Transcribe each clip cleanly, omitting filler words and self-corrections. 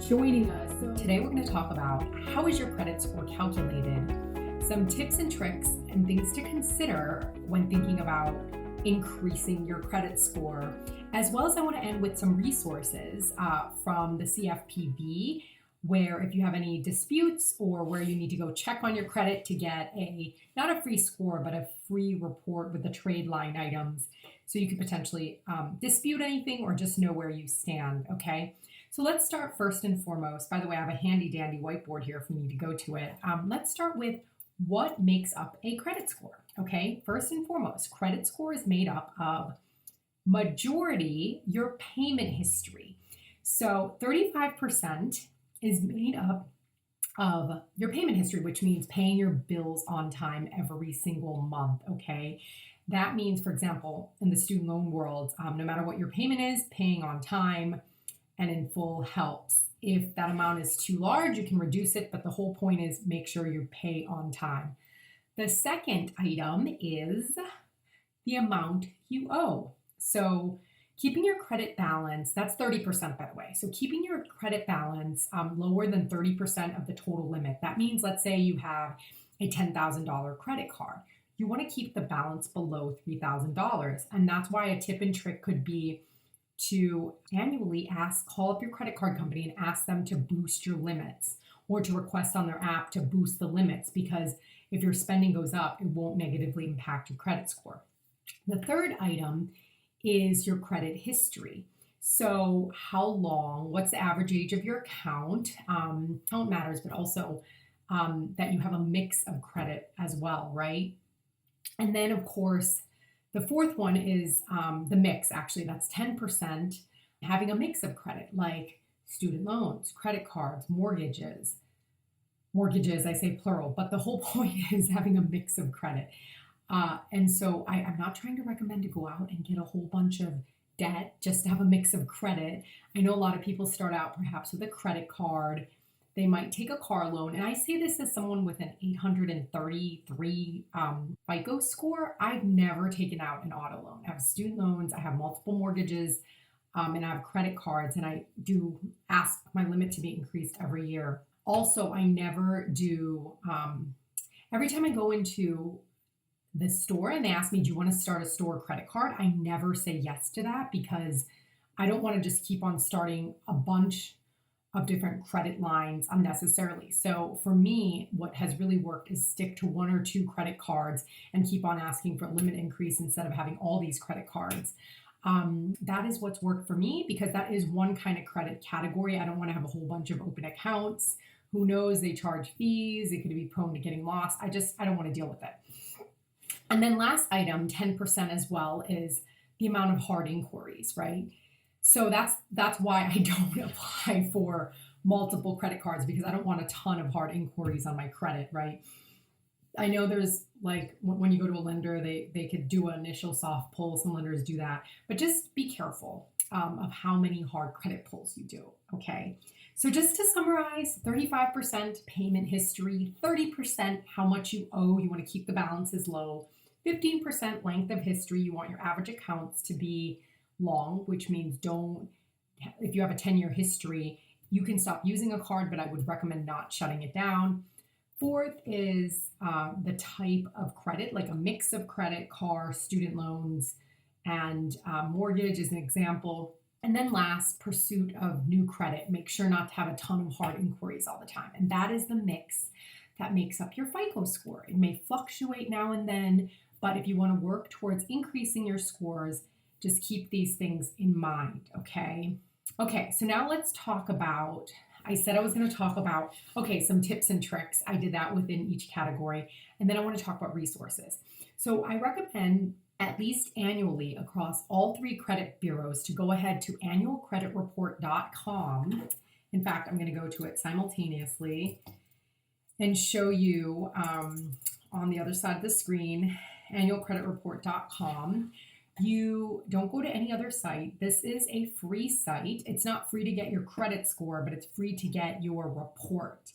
joining us. Today we're going to talk about how is your credit score calculated, some tips and tricks and things to consider when thinking about increasing your credit score, as well as I want to end with some resources from the CFPB, where if you have any disputes or where you need to go check on your credit to get not a free score, but a free report with the trade line items, so you could potentially dispute anything or just know where you stand, okay? So let's start first and foremost. By the way, I have a handy dandy whiteboard here if you need to go to it. Let's start with what makes up a credit score, okay? First and foremost, credit score is made up of majority your payment history. So 35% is made up of your payment history, which means paying your bills on time every single month, okay? That means, for example, in the student loan world, no matter what your payment is, paying on time and in full helps. If that amount is too large, you can reduce it, but the whole point is make sure you pay on time. The second item is the amount you owe. So keeping your credit balance, that's 30% by the way. So keeping your credit balance lower than 30% of the total limit. That means, let's say you have a $10,000 credit card. You want to keep the balance below $3,000. And that's why a tip and trick could be to annually call up your credit card company and ask them to boost your limits, or to request on their app to boost the limits, because if your spending goes up, it won't negatively impact your credit score. The third item is your credit history. So how long, what's the average age of your account? Account matters, but also that you have a mix of credit as well, right? And then of course, the fourth one is the mix, actually, that's 10%, having a mix of credit, like student loans, credit cards, mortgages, I say plural, but the whole point is having a mix of credit. And so I'm not trying to recommend to go out and get a whole bunch of debt just to have a mix of credit. I know a lot of people start out perhaps with a credit card. They might take a car loan. And I say this as someone with an 833 FICO score. I've never taken out an auto loan. I have student loans, I have multiple mortgages, and I have credit cards. And I do ask my limit to be increased every year. Also, I never do, every time I go into the store and they ask me, do you want to start a store credit card? I never say yes to that, because I don't want to just keep on starting a bunch of different credit lines unnecessarily. So for me, what has really worked is stick to one or two credit cards and keep on asking for a limit increase instead of having all these credit cards. That is what's worked for me, because that is one kind of credit category. I don't want to have a whole bunch of open accounts. Who knows? They charge fees. It could be prone to getting lost. I don't want to deal with it. And then last item, 10% as well, is the amount of hard inquiries, right? So that's why I don't apply for multiple credit cards, because I don't want a ton of hard inquiries on my credit, right? I know there's, like, when you go to a lender, they could do an initial soft pull. Some lenders do that, but just be careful of how many hard credit pulls you do, okay? So just to summarize, 35% payment history, 30% how much you owe, you want to keep the balances low, 15% length of history, you want your average accounts to be long, which means if you have a 10-year history, you can stop using a card, but I would recommend not shutting it down. Fourth is the type of credit, like a mix of credit, car, student loans, and mortgage is an example. And then last, pursuit of new credit. Make sure not to have a ton of hard inquiries all the time. And that is the mix that makes up your FICO score. It may fluctuate now and then, but if you want to work towards increasing your scores, just keep these things in mind, okay? Okay, so now let's talk about, I said I was going to talk about, some tips and tricks. I did that within each category. And then I want to talk about resources. So I recommend at least annually across all three credit bureaus to go ahead to annualcreditreport.com. In fact, I'm going to go to it simultaneously and show you on the other side of the screen, annualcreditreport.com. You don't go to any other site. This is a free site. It's not free to get your credit score, but it's free to get your report.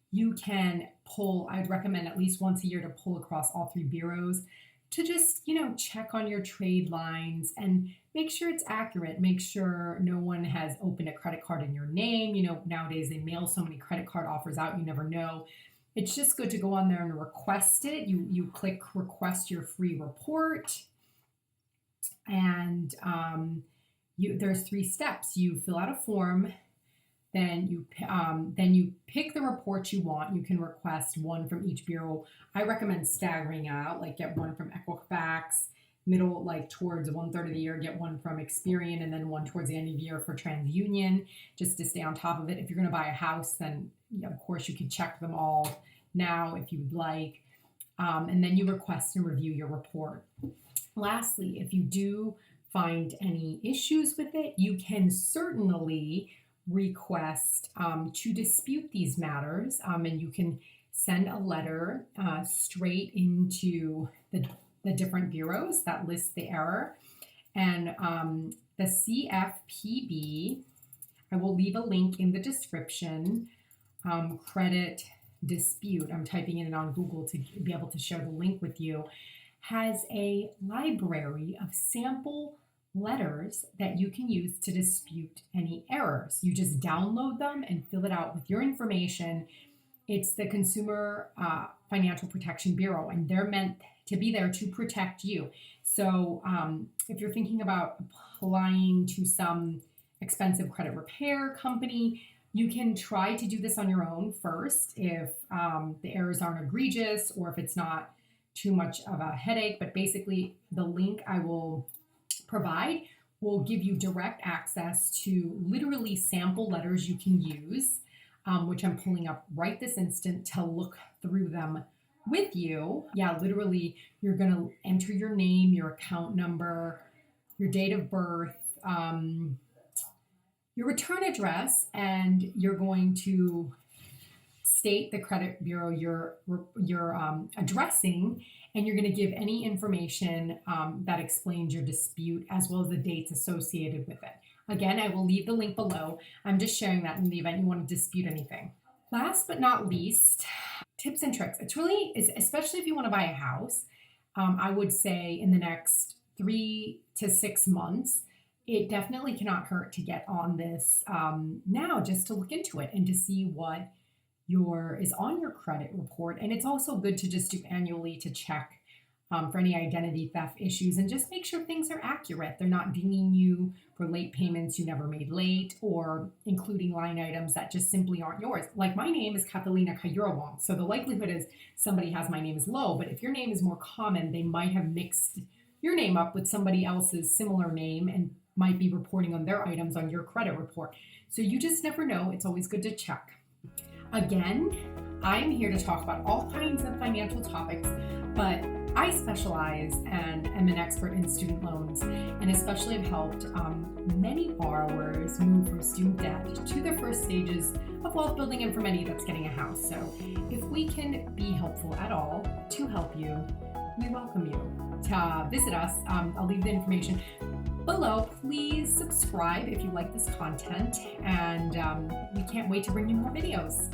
You can pull, I'd recommend at least once a year to pull across all three bureaus to just, check on your trade lines and make sure it's accurate. Make sure no one has opened a credit card in your name. Nowadays they mail so many credit card offers out, you never know. It's just good to go on there and request it. You click request your free report, and there's 3 steps. You fill out a form, then you pick the report you want. You can request one from each bureau. I recommend staggering out, like get one from Equifax, middle, like towards 1/3 of the year, get one from Experian, and then one towards the end of the year for TransUnion, just to stay on top of it. If you're going to buy a house, then of course you could check them all now if you would like. And then you request and review your report. Lastly, if you do find any issues with it, you can certainly request to dispute these matters, and you can send a letter straight into the different bureaus that list the error. And the CFPB, I will leave a link in the description, credit dispute, I'm typing it in on Google to be able to share the link with you, has a library of sample letters that you can use to dispute any errors. You just download them and fill it out with your information. It's the Consumer Financial Protection Bureau, and they're meant to be there to protect you. So if you're thinking about applying to some expensive credit repair company, you can try to do this on your own first if the errors aren't egregious or if it's not too much of a headache. But basically, the link I will provide will give you direct access to literally sample letters you can use, which I'm pulling up right this instant to look through them with you. Yeah, literally, you're going to enter your name, your account number, your date of birth, your return address, and you're going to state the credit bureau you're addressing, and you're going to give any information that explains your dispute as well as the dates associated with it. Again, I will leave the link below. I'm just sharing that in the event you want to dispute anything. Last but not least, tips and tricks. It's really, especially if you want to buy a house, I would say in the next 3 to 6 months, it definitely cannot hurt to get on this now, just to look into it and to see what is on your credit report. And it's also good to just do annually to check for any identity theft issues and just make sure things are accurate. They're not dinging you for late payments you never made late, or including line items that just simply aren't yours. Like my name is Catalina Kayurawong, so the likelihood is somebody has my name is low, but if your name is more common, they might have mixed your name up with somebody else's similar name and might be reporting on their items on your credit report. So you just never know. It's always good to check. Again, I'm here to talk about all kinds of financial topics, but I specialize and am an expert in student loans, and especially have helped many borrowers move from student debt to their first stages of wealth building, and for many that's getting a house. So if we can be helpful at all to help you, we welcome you to visit us. I'll leave the information below. Please subscribe if you like this content, and we can't wait to bring you more videos.